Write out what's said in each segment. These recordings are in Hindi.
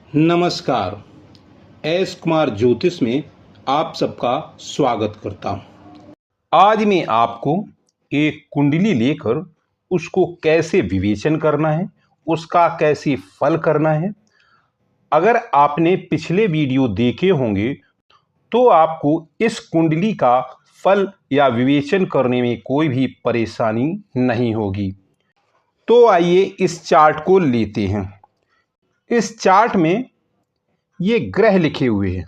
नमस्कार। एस कुमार ज्योतिष में आप सबका स्वागत करता हूँ। आज मैं आपको एक कुंडली लेकर उसको कैसे विवेचन करना है, उसका कैसे फल करना है। अगर आपने पिछले वीडियो देखे होंगे तो आपको इस कुंडली का फल या विवेचन करने में कोई भी परेशानी नहीं होगी। तो आइए इस चार्ट को लेते हैं। इस चार्ट में ये ग्रह लिखे हुए हैं,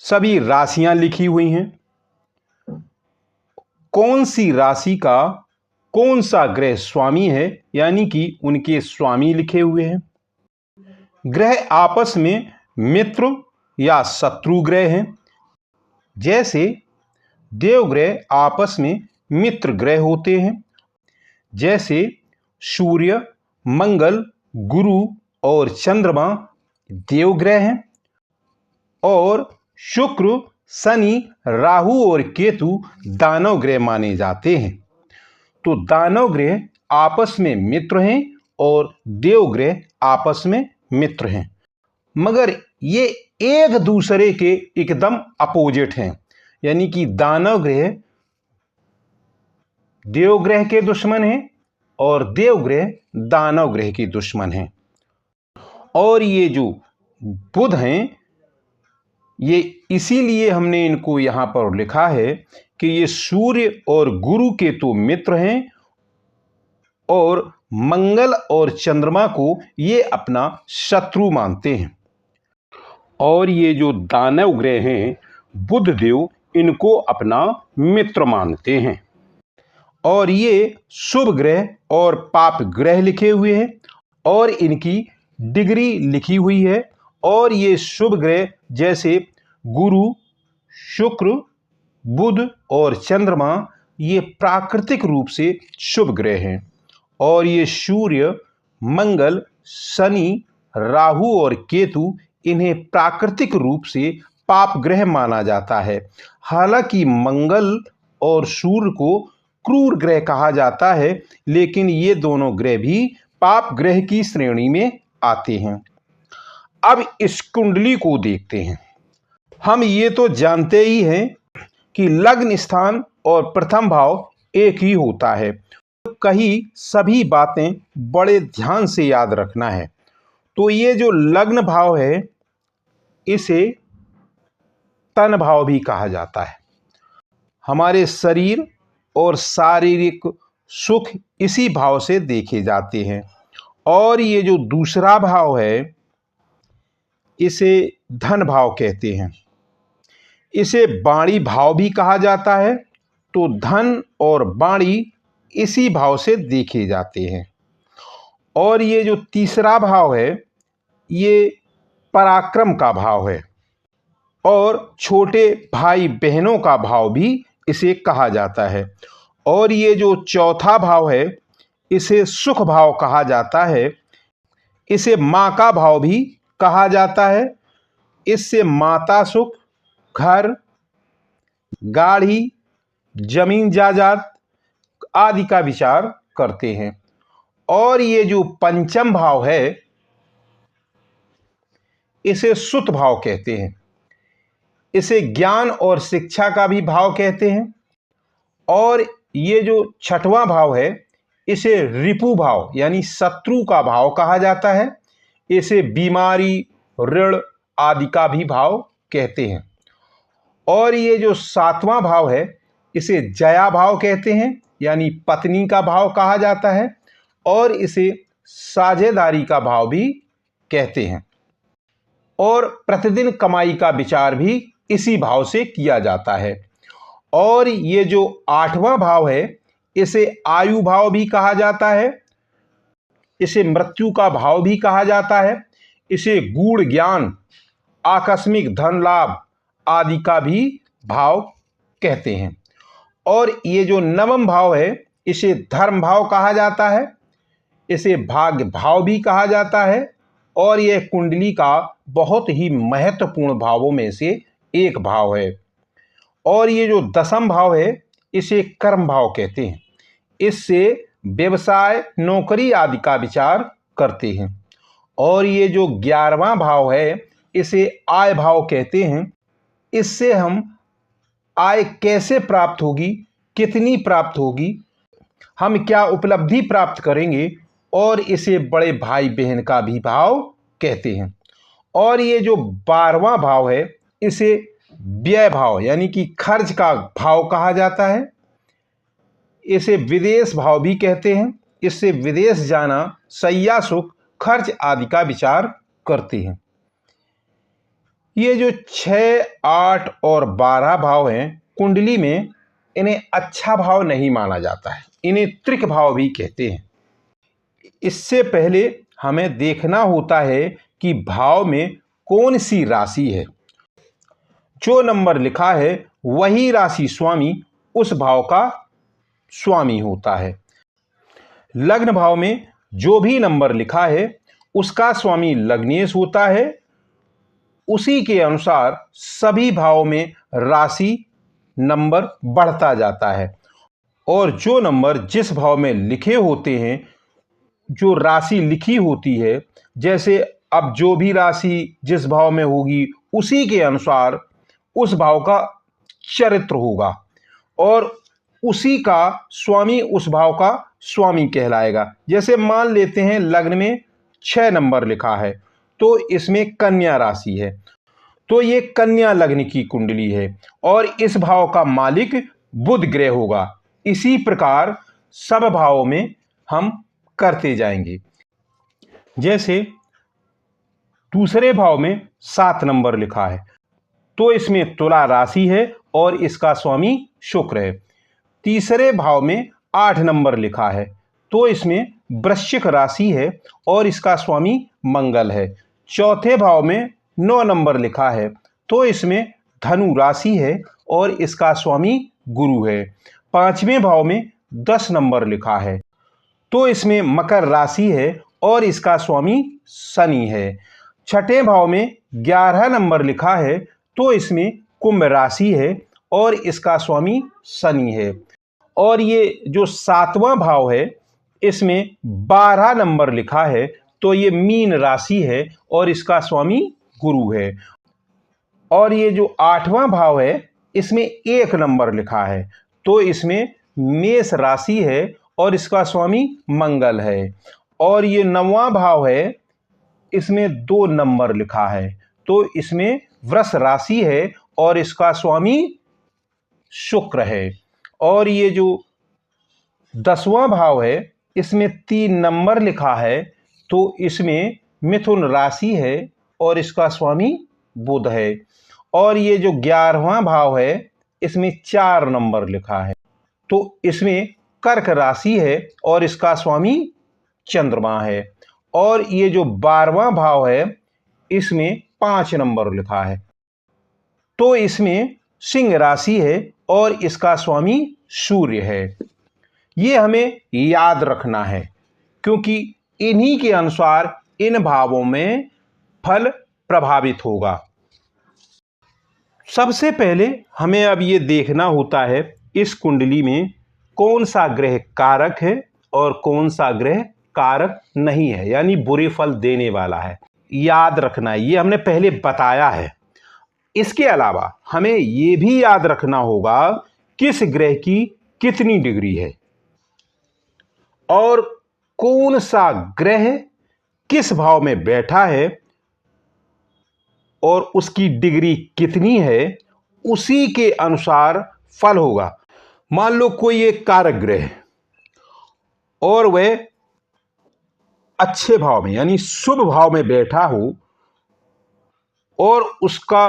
सभी राशियां लिखी हुई हैं। कौन सी राशि का कौन सा ग्रह स्वामी है, यानी कि उनके स्वामी लिखे हुए हैं। ग्रह आपस में मित्र या शत्रु ग्रह हैं। जैसे देवग्रह आपस में मित्र ग्रह होते हैं। जैसे सूर्य, मंगल, गुरु और चंद्रमा देवग्रह हैं और शुक्र, शनि, राहु और केतु दानव ग्रह माने जाते हैं। तो दानव ग्रह आपस में मित्र हैं और देव ग्रह आपस में मित्र हैं, मगर ये एक दूसरे के एकदम अपोजिट हैं। यानी कि दानव ग्रह देव ग्रह के दुश्मन हैं और देव ग्रह दानव ग्रह के दुश्मन हैं। और ये जो बुध हैं, ये इसीलिए हमने इनको यहाँ पर लिखा है कि ये सूर्य और गुरु केतु मित्र हैं और मंगल और चंद्रमा को ये अपना शत्रु मानते हैं। और ये जो दानव ग्रह हैं, बुध देव इनको अपना मित्र मानते हैं। और ये शुभ ग्रह और पाप ग्रह लिखे हुए हैं और इनकी डिग्री लिखी हुई है। और ये शुभ ग्रह जैसे गुरु, शुक्र, बुध और चंद्रमा ये प्राकृतिक रूप से शुभ ग्रह हैं। और ये सूर्य, मंगल, शनि, राहु और केतु इन्हें प्राकृतिक रूप से पाप ग्रह माना जाता है। हालांकि मंगल और सूर्य को क्रूर ग्रह कहा जाता है, लेकिन ये दोनों ग्रह भी पाप ग्रह की श्रेणी में आते हैं। अब इस कुंडली को देखते हैं। हम ये तो जानते ही हैं कि लग्न स्थान और प्रथम भाव एक ही होता है। कहीं सभी बातें बड़े ध्यान से याद रखना है। तो ये जो लग्न भाव है इसे तन भाव भी कहा जाता है। हमारे शरीर और शारीरिक सुख इसी भाव से देखे जाते हैं। और ये जो दूसरा भाव है इसे धन भाव कहते हैं। इसे वाणी भाव भी कहा जाता है। तो धन और वाणी इसी भाव से देखे जाते हैं। और ये जो तीसरा भाव है ये पराक्रम का भाव है और छोटे भाई बहनों का भाव भी इसे कहा जाता है। और ये जो चौथा भाव है इसे सुख भाव कहा जाता है। इसे माँ का भाव भी कहा जाता है। इससे माता सुख, घर, गाड़ी, जमीन जायदाद आदि का विचार करते हैं। और ये जो पंचम भाव है इसे सुत भाव कहते हैं। इसे ज्ञान और शिक्षा का भी भाव कहते हैं। और ये जो छठवां भाव है इसे रिपु भाव यानी शत्रु का भाव कहा जाता है। इसे बीमारी, ऋण आदि का भी भाव कहते हैं। और ये जो सातवां भाव है इसे जया भाव कहते हैं, यानी पत्नी का भाव कहा जाता है। और इसे साझेदारी का भाव भी कहते हैं। और प्रतिदिन कमाई का विचार भी इसी भाव से किया जाता है। और ये जो आठवां भाव है इसे आयु भाव भी कहा जाता है। इसे मृत्यु का भाव भी कहा जाता है। इसे गूढ़ ज्ञान, आकस्मिक धन लाभ आदि का भी भाव कहते हैं। और ये जो नवम भाव है इसे धर्म भाव कहा जाता है। इसे भाग्य भाव भी कहा जाता है। और यह कुंडली का बहुत ही महत्वपूर्ण भावों में से एक भाव है। और ये जो दसम भाव है इसे कर्म भाव कहते हैं। इससे व्यवसाय, नौकरी आदि का विचार करते हैं। और ये जो 11वां भाव है इसे आय भाव कहते हैं। इससे हम आय कैसे प्राप्त होगी, कितनी प्राप्त होगी, हम क्या उपलब्धि प्राप्त करेंगे, और इसे बड़े भाई बहन का भी भाव कहते हैं। और ये जो 12वां भाव है इसे व्यय भाव यानी कि खर्च का भाव कहा जाता है। इसे विदेश भाव भी कहते हैं। इससे विदेश जाना, शैया सुख, खर्च आदि का विचार करते हैं। ये जो 6, 8 और 12 भाव हैं कुंडली में, इन्हें अच्छा भाव नहीं माना जाता है, इन्हें त्रिक भाव भी कहते हैं। इससे पहले हमें देखना होता है कि भाव में कौन सी राशि है। जो नंबर लिखा है वही राशि स्वामी उस भाव का स्वामी होता है। लग्न भाव में जो भी नंबर लिखा है उसका स्वामी लग्नेश होता है। उसी के अनुसार सभी भावों में राशि नंबर बढ़ता जाता है, और जो नंबर जिस भाव में लिखे होते हैं, जो राशि लिखी होती है, जैसे अब जो भी राशि जिस भाव में होगी उसी के अनुसार उस भाव का चरित्र होगा, और उसी का स्वामी उस भाव का स्वामी कहलाएगा। जैसे मान लेते हैं लग्न में 6 नंबर लिखा है तो इसमें कन्या राशि है, तो ये कन्या लग्न की कुंडली है और इस भाव का मालिक बुध ग्रह होगा। इसी प्रकार सब भावों में हम करते जाएंगे। जैसे दूसरे भाव में 7 नंबर लिखा है तो इसमें तुला राशि है और इसका स्वामी शुक्र है। तीसरे भाव में 8 नंबर लिखा है तो इसमें वृश्चिक राशि है और इसका स्वामी मंगल है। चौथे भाव में 9 नंबर लिखा है तो इसमें धनु राशि है और इसका स्वामी गुरु है। पांचवें भाव में 10 नंबर लिखा है तो इसमें मकर राशि है और इसका स्वामी शनि है। छठे भाव में 11 नंबर लिखा है तो इसमें कुंभ राशि है और इसका स्वामी शनि है। और ये जो 7वां भाव है इसमें 12 नंबर लिखा है तो ये मीन राशि है और इसका स्वामी गुरु है। और ये जो 8वां भाव है इसमें 1 नंबर लिखा है तो इसमें मेष राशि है और इसका स्वामी मंगल है। और ये 9वां भाव है इसमें 2 नंबर लिखा है तो इसमें वृष राशि है और इसका स्वामी शुक्र है। और ये जो 10वां भाव है इसमें 3 नंबर लिखा है तो इसमें मिथुन राशि है और इसका स्वामी बुध है। और ये जो 11वां भाव है इसमें 4 नंबर लिखा है तो इसमें कर्क राशि है और इसका स्वामी चंद्रमा है। और ये जो 12वां भाव है इसमें 5 नंबर लिखा है तो इसमें सिंह राशि है और इसका स्वामी सूर्य है। ये हमें याद रखना है क्योंकि इन्हीं के अनुसार इन भावों में फल प्रभावित होगा। सबसे पहले हमें अब ये देखना होता है इस कुंडली में कौन सा ग्रह कारक है और कौन सा ग्रह कारक नहीं है, यानी बुरे फल देने वाला है। याद रखना है, ये हमने पहले बताया है। इसके अलावा हमें ये भी याद रखना होगा किस ग्रह की कितनी डिग्री है और कौन सा ग्रह किस भाव में बैठा है और उसकी डिग्री कितनी है, उसी के अनुसार फल होगा। मान लो कोई एक कारक ग्रह और वह अच्छे भाव में यानी शुभ भाव में बैठा हो और उसका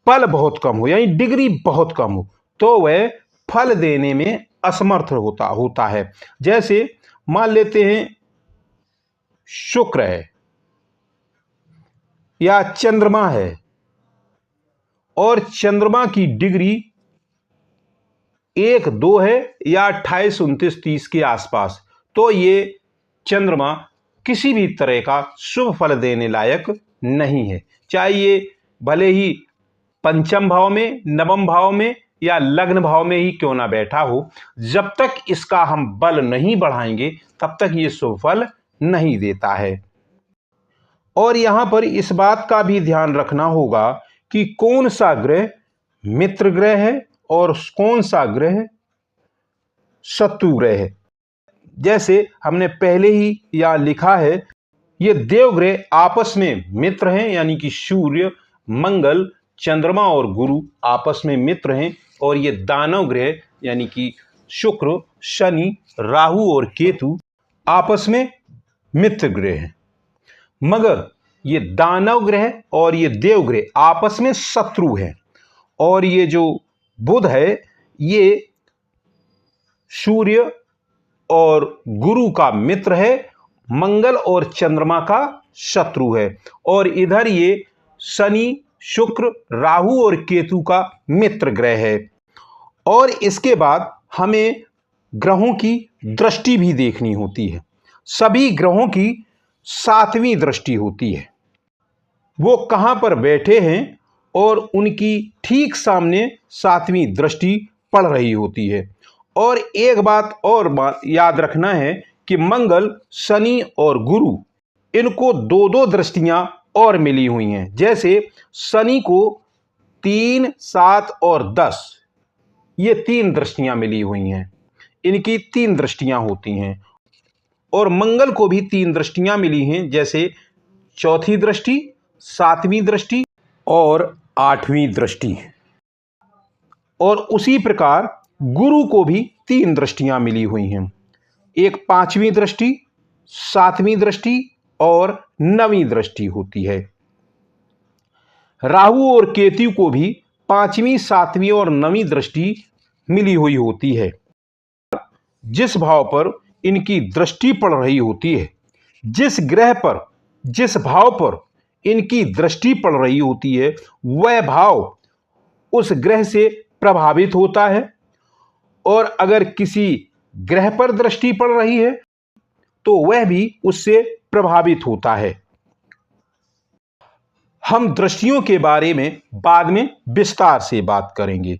बल बहुत कम हो यानी डिग्री बहुत कम हो तो वह फल देने में असमर्थ होता है। जैसे मान लेते हैं शुक्र है या चंद्रमा है और चंद्रमा की डिग्री 1, 2 है या 28, 29, 30 के आसपास, तो ये चंद्रमा किसी भी तरह का शुभ फल देने लायक नहीं है। चाहे ये भले ही पंचम भाव में, नवम भाव में या लग्न भाव में ही क्यों ना बैठा हो, जब तक इसका हम बल नहीं बढ़ाएंगे तब तक ये शुभ फल नहीं देता है। और यहां पर इस बात का भी ध्यान रखना होगा कि कौन सा ग्रह मित्र ग्रह है और कौन सा ग्रह शत्रु ग्रह है। जैसे हमने पहले ही यहां लिखा है, ये देवग्रह आपस में मित्र हैं, यानी कि सूर्य, मंगल, चंद्रमा और गुरु आपस में मित्र हैं। और ये दानव ग्रह यानी कि शुक्र, शनि, राहु और केतु आपस में मित्र ग्रह हैं। मगर ये दानव ग्रह और ये देव ग्रह आपस में शत्रु हैं। और ये जो बुध है ये सूर्य और गुरु का मित्र है, मंगल और चंद्रमा का शत्रु है। और इधर ये शनि, शुक्र, राहु और केतु का मित्र ग्रह है। और इसके बाद हमें ग्रहों की दृष्टि भी देखनी होती है। सभी ग्रहों की 7वीं दृष्टि होती है। वो कहां पर बैठे हैं और उनकी ठीक सामने 7वीं दृष्टि पड़ रही होती है। और एक बात याद रखना है कि मंगल, शनि और गुरु इनको 2-2 दृष्टियां और मिली हुई हैं। जैसे शनि को 3, 7 और 10 ये 3 दृष्टियां मिली हुई हैं, इनकी 3 दृष्टियां होती हैं। और मंगल को भी 3 दृष्टियां मिली हैं, जैसे 4थी दृष्टि, 7वीं दृष्टि और 8वीं दृष्टि। और उसी प्रकार गुरु को भी 3 दृष्टियां मिली हुई हैं, एक 5वीं दृष्टि, 7वीं दृष्टि और 9वीं दृष्टि होती है। राहु और केतु को भी 5वीं, 7वीं और 9वीं दृष्टि मिली हुई होती है। जिस भाव पर इनकी दृष्टि पड़ रही होती है, जिस ग्रह पर, जिस भाव पर इनकी दृष्टि पड़ रही होती है, वह भाव उस ग्रह से प्रभावित होता है। और अगर किसी ग्रह पर दृष्टि पड़ रही है तो वह भी उससे प्रभावित होता है। हम दृष्टियों के बारे में बाद में विस्तार से बात करेंगे।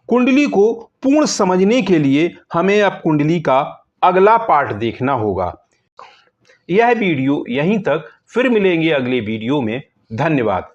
कुंडली को पूर्ण समझने के लिए हमें अब कुंडली का अगला पार्ट देखना होगा। यह वीडियो यहीं तक, फिर मिलेंगे अगले वीडियो में। धन्यवाद।